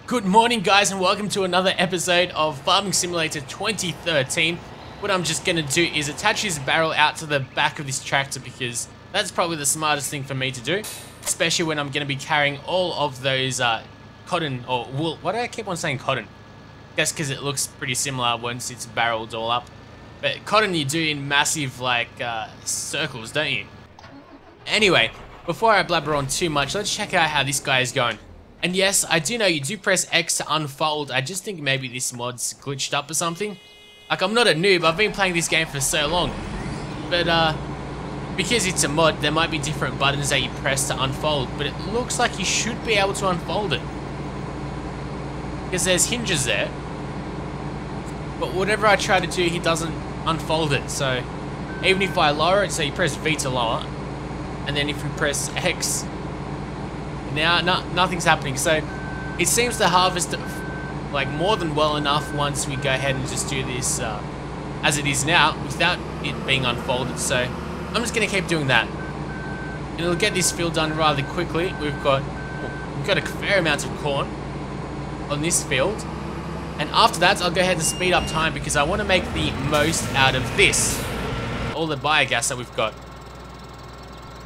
Good morning, guys, and welcome to another episode of Farming Simulator 2013. What I'm just going to do is attach this barrel out to the back of this tractor because that's probably the smartest thing for me to do, especially when I'm going to be carrying all of those cotton or wool. Why do I keep on saying cotton? That's because it looks pretty similar once it's barreled all up. But cotton you do in massive circles, don't you? Anyway, before I blabber on too much, let's check out how this guy is going. And yes, I do know you do press X to unfold. I just think maybe this mod's glitched up or something. Like, I'm not a noob, I've been playing this game for so long. But because it's a mod, there might be different buttons that you press to unfold, but it looks like you should be able to unfold it. Because there's hinges there. But whatever I try to do, he doesn't unfold it. So even if I lower it, so you press V to lower, and then if you press X, now nothing's happening. So it seems to harvest like more than well enough once we go ahead and just do this as it is now without it being unfolded. So I'm just gonna keep doing that, and it'll get this field done rather quickly. We've got a fair amount of corn on this field, and after that I'll go ahead and speed up time because I want to make the most out of this, all the biogas that we've got.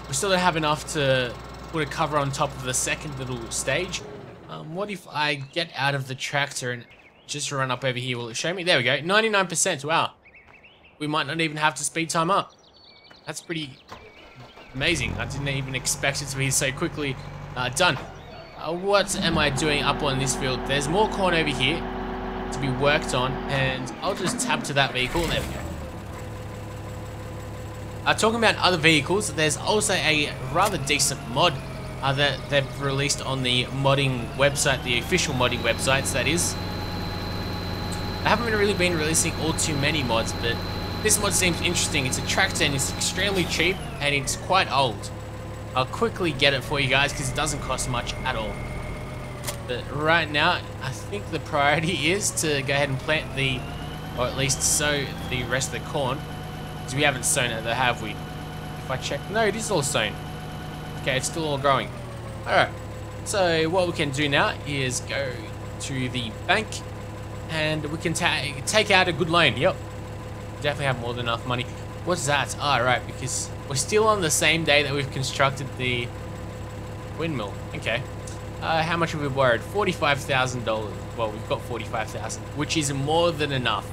We still don't have enough to put a cover on top of the second little stage. What if I get out of the tractor and just run up over here? Will it show me? There we go, 99%. Wow, we might not even have to speed time up. That's pretty amazing. I didn't even expect it to be so quickly done. What am I doing up on this field? There's more corn over here to be worked on, and I'll just tab to that vehicle. There we go. Talking about other vehicles, there's also a rather decent mod that they've released on the modding website, the official modding websites, that is. I haven't really been releasing all too many mods, but this mod seems interesting. It's a tractor and it's extremely cheap and it's quite old. I'll quickly get it for you guys because it doesn't cost much at all. But right now, I think the priority is to go ahead and plant or at least sow the rest of the corn. Because we haven't sown it though, have we? If I check, no, it is all sown. Okay, it's still all growing. Alright, so what we can do now is go to the bank and we can take out a good loan. Yep, definitely have more than enough money. What's that? Right, because we're still on the same day that we've constructed the windmill. Okay, how much have we borrowed? $45,000. Well, we've got $45,000, which is more than enough.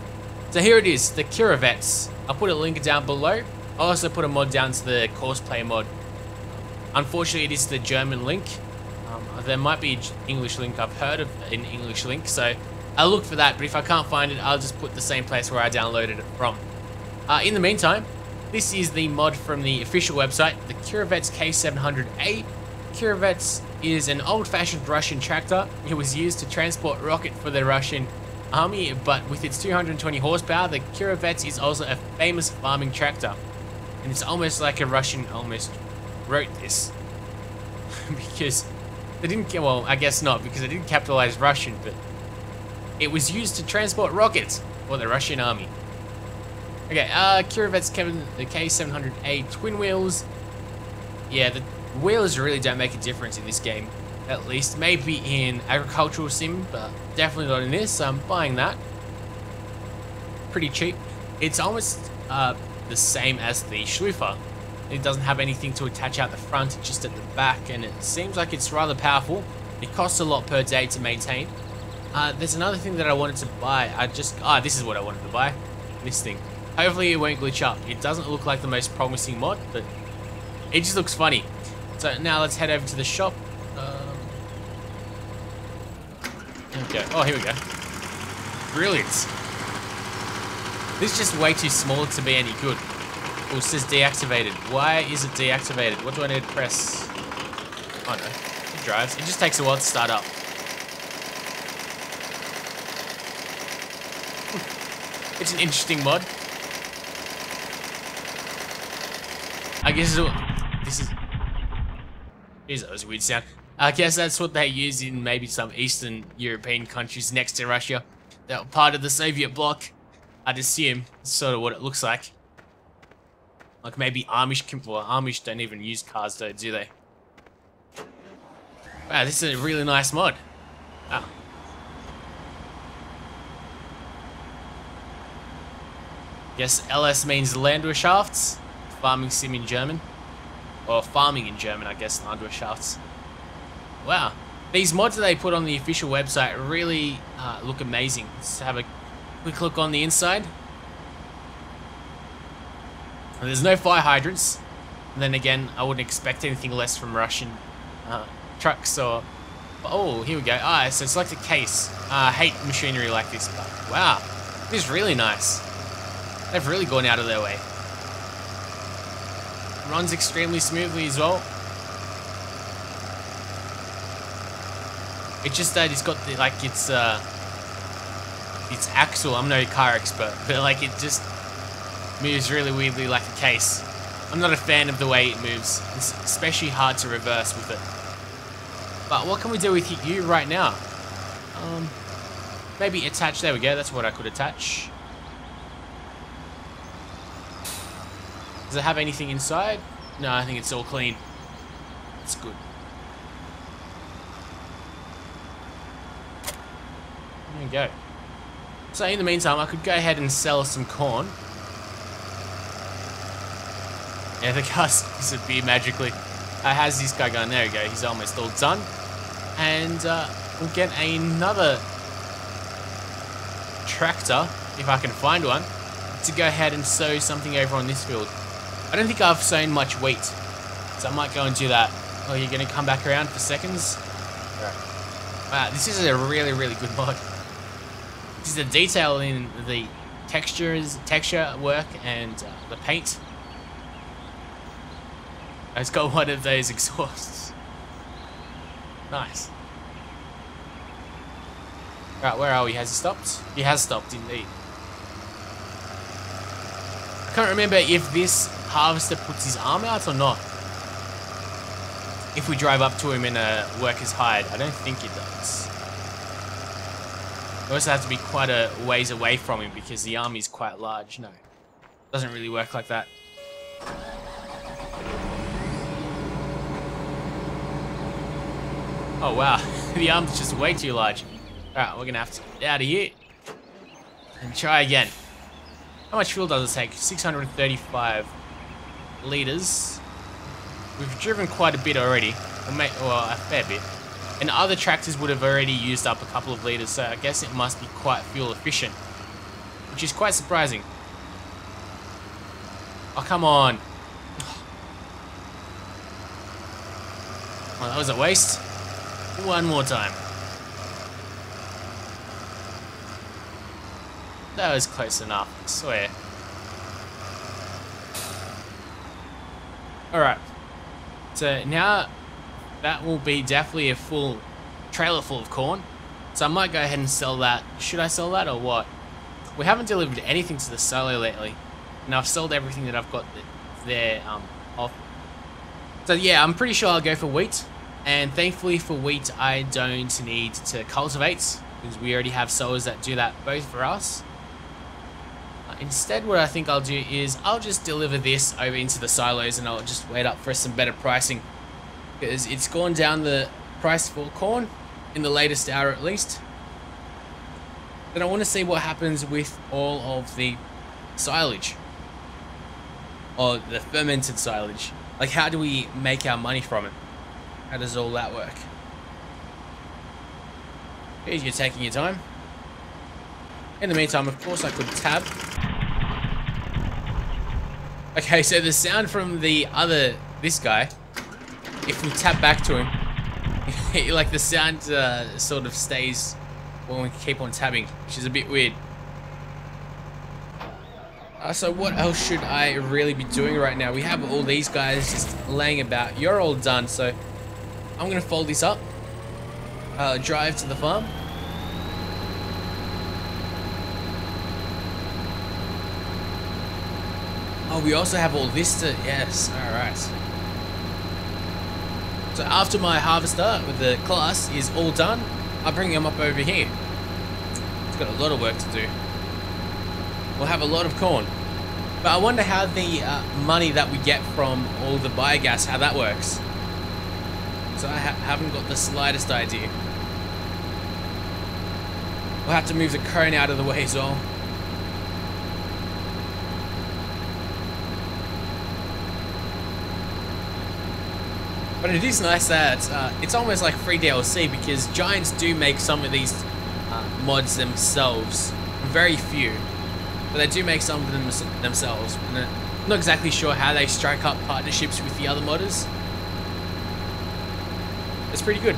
So here it is, the Curavets. I'll put a link down below. I'll also put a mod down to the Courseplay mod. Unfortunately, it is the German link. There might be an English link. I've heard of an English link, so I'll look for that. But if I can't find it, I'll just put the same place where I downloaded it from. In the meantime, this is the mod from the official website, the Curavets K700A. Curavets is an old-fashioned Russian tractor. It was used to transport rocket for the Russian army, but with its 220 horsepower, the Curavets is also a famous farming tractor. And it's almost like a Russian almost wrote this. Because they didn't, well, I guess not, because they didn't capitalize Russian, but it was used to transport rockets for the Russian army. Okay, Curavets the K700A twin wheels. Yeah, the wheels really don't make a difference in this game. At least, maybe in agricultural sim, but definitely not in this, so I'm buying that. Pretty cheap. It's almost the same as the Schlüfer. It doesn't have anything to attach out the front, it's just at the back, and it seems like it's rather powerful. It costs a lot per day to maintain. There's another thing that I wanted to buy. This is what I wanted to buy. This thing. Hopefully it won't glitch up. It doesn't look like the most promising mod, but it just looks funny. So now let's head over to the shop. Okay. Oh, here we go. Brilliant. This is just way too small to be any good. Oh, it says deactivated. Why is it deactivated? What do I need to press? Oh no, it drives. It just takes a while to start up. It's an interesting mod. I guess this is... Jeez, that was a weird sound. I guess that's what they use in maybe some Eastern European countries next to Russia. That were part of the Soviet bloc. I'd assume that's sort of what it looks like. Like maybe Amish, well, Amish don't even use cars though, do they? Wow, this is a really nice mod. Wow. Yes, LS means Landwirtschafts, farming sim in German. Or farming in German, I guess, Landwirtschafts. Wow. These mods that they put on the official website really look amazing. Let's have a quick look on the inside. There's no fire hydrants. And then again, I wouldn't expect anything less from Russian trucks or... Oh, here we go. So it's like the case. I hate machinery like this, but wow. This is really nice. They've really gone out of their way. Runs extremely smoothly as well. It's just that it's got the, like, it's axle. I'm no car expert, but like it just moves really weirdly like a case. I'm not a fan of the way it moves. It's especially hard to reverse with it. But what can we do with you right now? Maybe attach. There we go. That's what I could attach. Does it have anything inside? No, I think it's all clean. It's good. There we go. So in the meantime, I could go ahead and sell some corn. Yeah, the car disappeared magically. How's this guy going? There we go. He's almost all done. And we'll get another tractor, if I can find one, to go ahead and sow something over on this field. I don't think I've sown much wheat, so I might go and do that. Oh, you're going to come back around for seconds? Alright. Wow, this is a really, really good mod. This is the detail in the texture work and the paint. It's got one of those exhausts. Nice. Right, where are we? Has he stopped? He has stopped, indeed. I can't remember if this harvester puts his arm out or not. If we drive up to him in a worker's hide. I don't think it does. We also have to be quite a ways away from him because the arm is quite large. No, doesn't really work like that. Oh wow, the arm's just way too large. Alright, we're gonna have to get out of here and try again. How much fuel does it take? 635 litres. We've driven quite a bit already, well, a fair bit. And other tractors would have already used up a couple of litres, so I guess it must be quite fuel efficient, which is quite surprising. Oh, come on. Well, that was a waste. One more time. That was close enough, I swear. Alright. So now that will be definitely a full trailer full of corn. So I might go ahead and sell that. Should I sell that or what? We haven't delivered anything to the silo lately. And I've sold everything that I've got there off. So yeah, I'm pretty sure I'll go for wheat. And thankfully for wheat, I don't need to cultivate, because we already have sowers that do that both for us. Instead, what I think I'll do is I'll just deliver this over into the silos and I'll just wait up for some better pricing, because it's gone down the price for corn in the latest hour at least. Then I want to see what happens with all of the silage, or the fermented silage. Like, how do we make our money from it? How does all that work? Here's you taking your time. In the meantime, of course, I could tab. Okay, so the sound from this guy, if we tap back to him, like the sound sort of stays when we keep on tabbing, which is a bit weird. So what else should I really be doing right now? We have all these guys just laying about. You're all done, so I'm going to fold this up, drive to the farm. Oh, we also have all this to... Yes, alright. So after my harvester with the CLAAS is all done, I'll bring him up over here. It's got a lot of work to do. We'll have a lot of corn. But I wonder how the money that we get from all the biogas, how that works. So I haven't got the slightest idea. We'll have to move the Krone out of the way as well. But it is nice that it's almost like free DLC, because Giants do make some of these mods themselves. Very few, but they do make some of them themselves. And I'm not exactly sure how they strike up partnerships with the other modders. It's pretty good.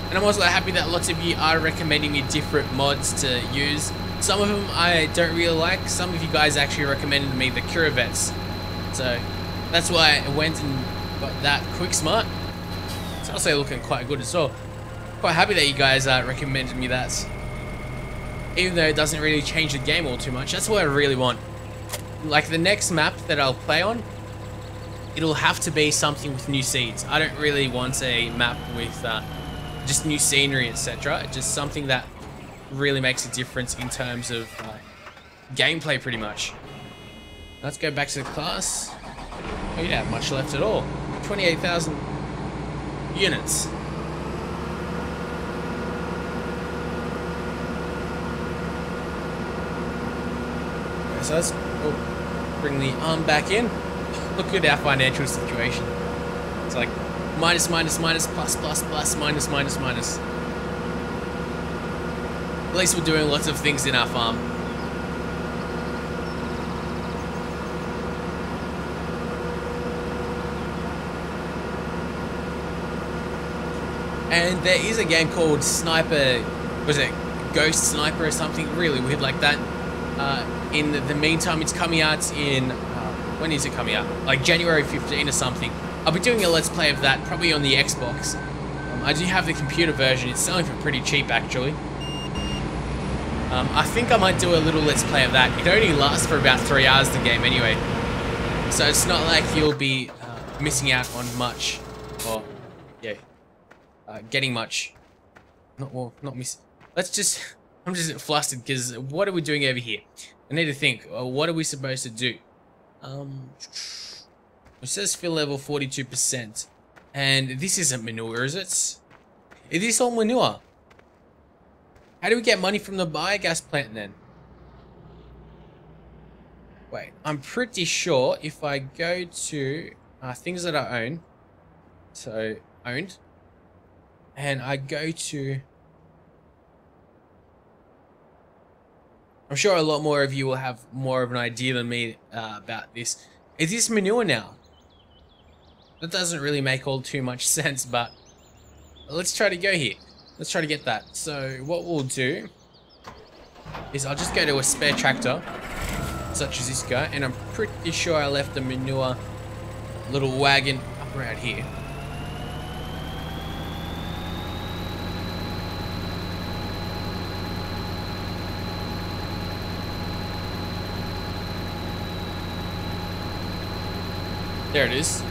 And I'm also happy that lots of you are recommending me different mods to use. Some of them I don't really like. Some of you guys actually recommended me the Curavets. So that's why I went and got that Quick Smart. It's also looking quite good as well. Quite happy that you guys recommended me that. Even though it doesn't really change the game all too much. That's what I really want. Like the next map that I'll play on, it'll have to be something with new seeds. I don't really want a map with just new scenery, etc. Just something that really makes a difference in terms of gameplay, pretty much. Let's go back to the class. Oh, you don't have much left at all. 28,000 units. Okay, so let's bring the arm back in. Look at our financial situation. It's like minus, minus, minus, plus, plus, plus, minus, minus, minus. At least we're doing lots of things in our farm. And there is a game called Sniper, was it Ghost Sniper or something really weird like that. In the meantime, it's coming out in, when is it coming out? Like January 15 or something. I'll be doing a Let's Play of that, probably on the Xbox. I do have the computer version. It's selling for pretty cheap, actually. I think I might do a little Let's Play of that. It only lasts for about 3 hours, the game, anyway. So it's not like you'll be missing out on much. Or, yeah, getting much. Not miss. Let's just... I'm just flustered, because what are we doing over here? I need to think. What are we supposed to do? It says fill level 42%. And this isn't manure, is it? Is this all manure? How do we get money from the biogas plant then? Wait, I'm pretty sure if I go to things that I own, so owned, and I go to, I'm sure a lot more of you will have more of an idea than me about this. Is this manure now? That doesn't really make all too much sense, but let's try to go here. Let's try to get that. So what we'll do is I'll just go to a spare tractor, such as this guy, and I'm pretty sure I left the manure little wagon up around here. There it is.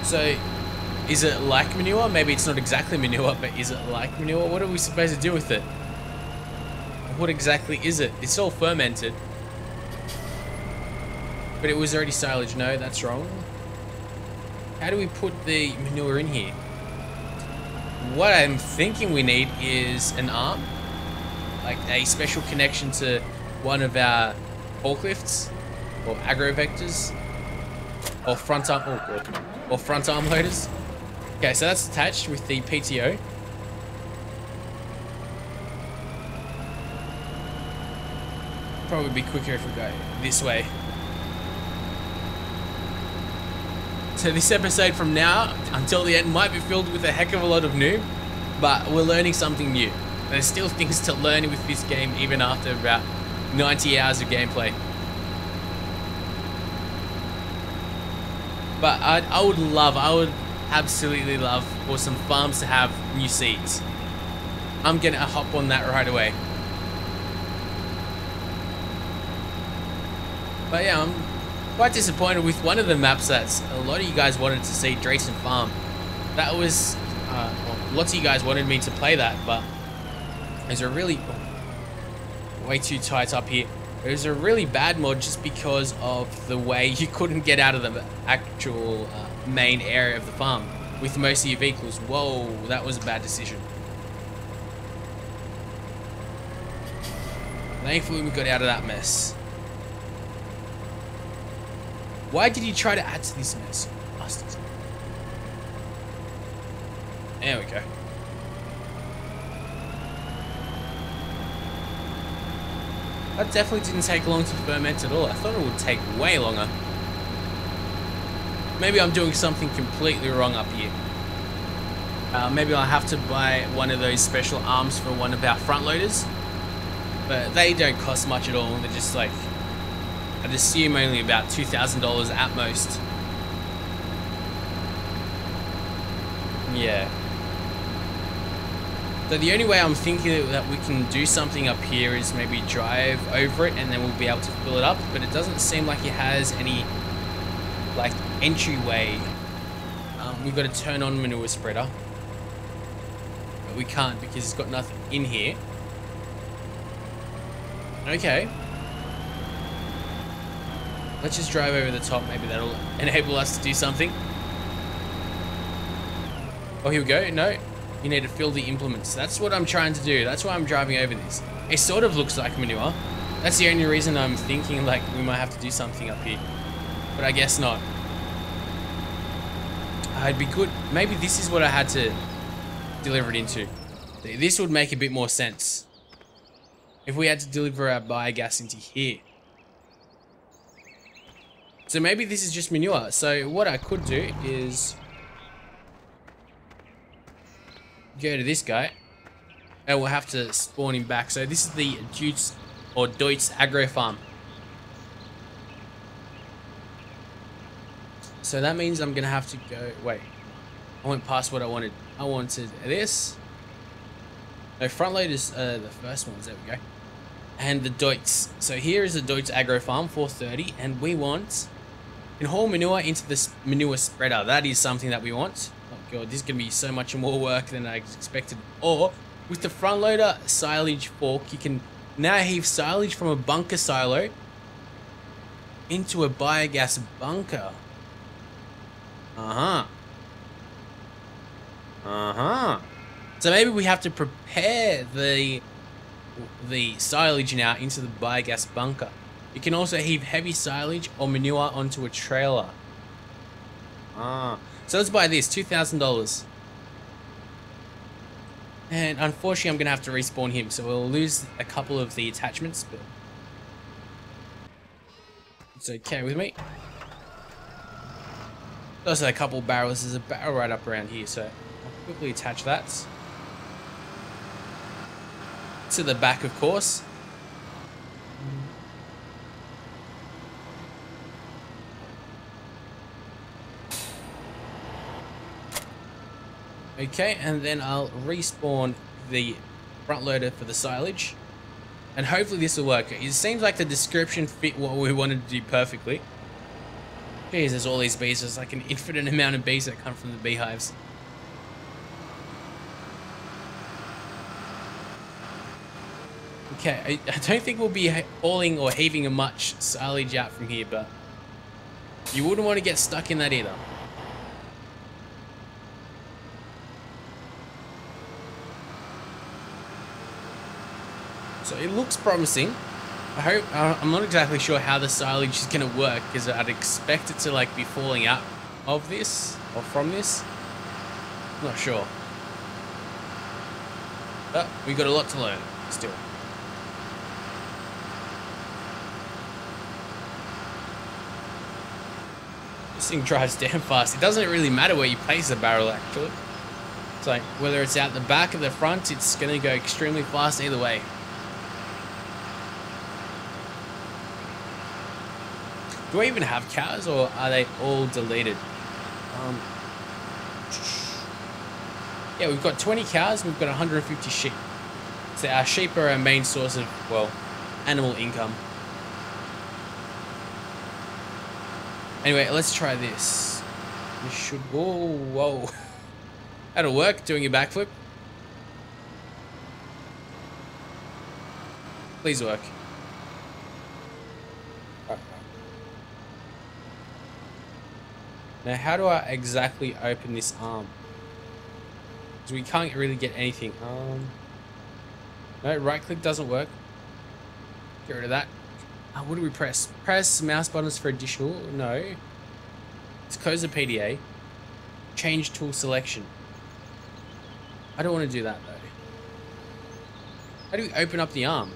So, is it like manure? Maybe it's not exactly manure, but is it like manure? What are we supposed to do with it? What exactly is it? It's all fermented. But it was already silage. No, that's wrong. How do we put the manure in here? What I'm thinking we need is an arm. Like a special connection to one of our forklifts. Or AGRO vectors. Or front arm... Oh, God. Or front arm loaders. Okay, so that's attached with the PTO. Probably be quicker if we go this way. So this episode from now until the end might be filled with a heck of a lot of new, but we're learning something new. There's still things to learn with this game even after about 90 hours of gameplay. But I would absolutely love for some farms to have new seeds. I'm gonna hop on that right away. But yeah, I'm quite disappointed with one of the maps that a lot of you guys wanted to see, Drayton Farm. That was, well, lots of you guys wanted me to play that, but there's a really, way too tight up here. It was a really bad mod just because of the way you couldn't get out of the actual main area of the farm with most of your vehicles. Whoa, that was a bad decision. Thankfully we got out of that mess. Why did you try to add to this mess? Bastards. There we go. That definitely didn't take long to ferment at all. I thought it would take way longer. Maybe I'm doing something completely wrong up here. Maybe I'll have to buy one of those special arms for one of our front loaders. But they don't cost much at all. They're just like, I'd assume only about $2,000 at most. Yeah. So the only way I'm thinking that we can do something up here is maybe drive over it and then we'll be able to fill it up. But it doesn't seem like it has any like entryway. We've got to turn on manure spreader. But we can't because it's got nothing in here. Okay. Let's just drive over the top. Maybe that'll enable us to do something. Oh, here we go. No. You need to fill the implements. That's what I'm trying to do. That's why I'm driving over this. It sort of looks like manure. That's the only reason I'm thinking like we might have to do something up here. But I guess not. It'd be good. Maybe this is what I had to deliver it into. This would make a bit more sense. If we had to deliver our biogas into here. So maybe this is just manure. So what I could do is go to this guy, and we'll have to spawn him back. So this is the Deutz AGRO farm. So that means I'm gonna have to go. Wait, I went past what I wanted. I wanted this. No, front load is the first ones. There we go. And the Deutz. So here is the Deutz AGRO farm, 430, and we want can haul manure into this manure spreader. That is something that we want. Oh god, this is going to be so much more work than I expected. Or, with the front loader silage fork, you can now heave silage from a bunker silo into a biogas bunker. So maybe we have to prepare the silage now into the biogas bunker. You can also heave heavy silage or manure onto a trailer. So let's buy this, $2,000. And unfortunately, I'm going to have to respawn him, so we'll lose a couple of the attachments, but it's okay with me. Also a couple of barrels. There's a barrel right up around here, so I'll quickly attach that to the back, of course. Okay, and then I'll respawn the front loader for the silage. And hopefully this will work. It seems like the description fit what we wanted to do perfectly. Jeez, there's all these bees. There's like an infinite amount of bees that come from the beehives. Okay, I don't think we'll be hauling or heaving much silage out from here, but you wouldn't want to get stuck in that either. So it looks promising. I'm not exactly sure how the silage is going to work, because I'd expect it to like be falling out of this or from this. Not sure. But we've got a lot to learn still. This thing drives damn fast. It doesn't really matter where you place the barrel actually. It's like whether it's out the back or the front, it's going to go extremely fast either way. Do I even have cows, or are they all deleted? Yeah, we've got 20 cows, we've got 150 sheep. So our sheep are our main source of, well, animal income. Anyway, let's try this. We should, whoa. That'll work, doing a backflip. Please work. Now, how do I exactly open this arm? Because we can't really get anything. No, right click doesn't work. Get rid of that. What do we press? Press mouse buttons for additional. No. Let's close the PDA. Change tool selection. I don't want to do that though. How do we open up the arm?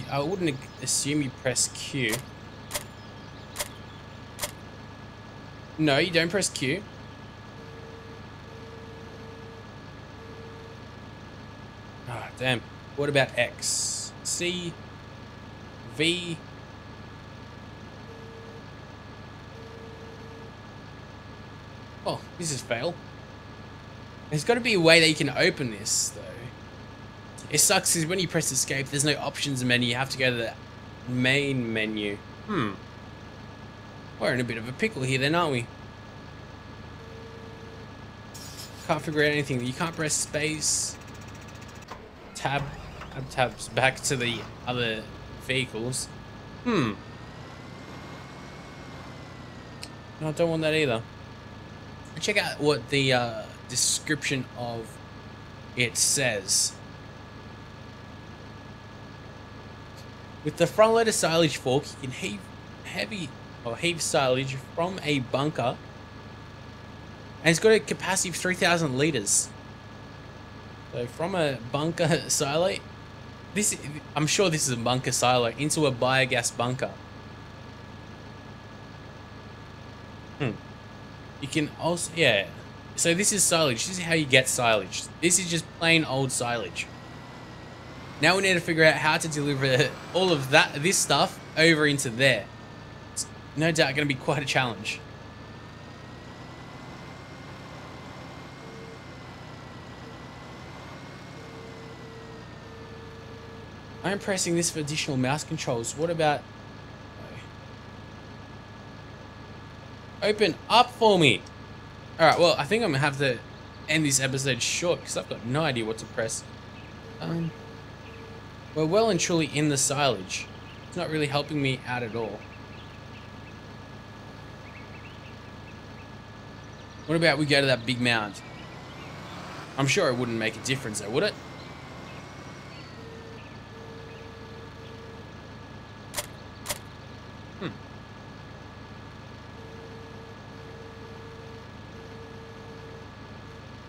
I wouldn't assume you press Q. No, you don't press Q. Ah, damn. What about X? C, V. Oh, this is fail. There's got to be a way that you can open this, though. It sucks because when you press escape, there's no options menu. You have to go to the main menu. We're in a bit of a pickle here then, aren't we? Can't figure out anything. You can't press space. Tab. Add tabs back to the other vehicles. No, I don't want that either. Check out what the description of it says. With the front loader silage fork, you can heave silage from a bunker, and it's got a capacity of 3,000 liters. So from a bunker silo, I'm sure this is a bunker silo into a biogas bunker. You can also, yeah. So this is silage. This is how you get silage. This is just plain old silage. Now we need to figure out how to deliver all of this stuff over into there. It's no doubt going to be quite a challenge. I'm pressing this for additional mouse controls. What about... Open up for me. Alright, well, I think I'm going to have to end this episode short because I've got no idea what to press. We're well and truly in the silage. It's not really helping me out at all. What about we go to that big mound? I'm sure it wouldn't make a difference though, would it?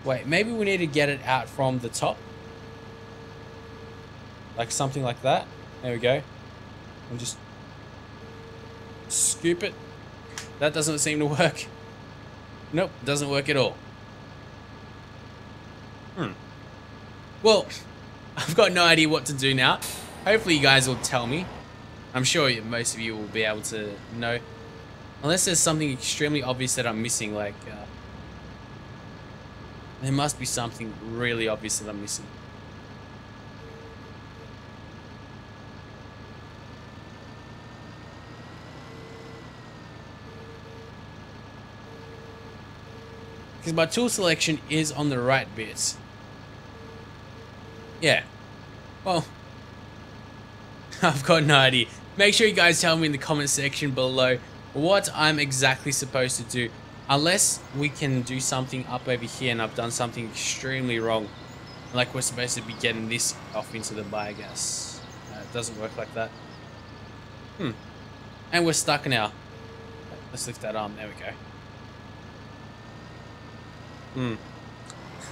Wait, maybe we need to get it out from the top. Like something like that. There we go. And just scoop it. That doesn't seem to work. Nope, doesn't work at all. Well, I've got no idea what to do now. Hopefully you guys will tell me. I'm sure most of you will be able to know. Unless there's something extremely obvious that I'm missing, like... there must be something really obvious that I'm missing. Because my tool selection is on the right bit. Yeah. Well, I've got no idea. Make sure you guys tell me in the comment section below what I'm exactly supposed to do. Unless we can do something up over here and I've done something extremely wrong. Like we're supposed to be getting this off into the biogas. It doesn't work like that. And we're stuck now. Let's lift that arm. There we go.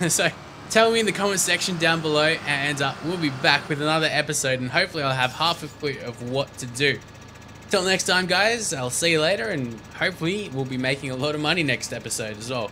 So tell me in the comment section down below and we'll be back with another episode and hopefully I'll have half a clue of what to do. Till next time guys, I'll see you later and hopefully we'll be making a lot of money next episode as well.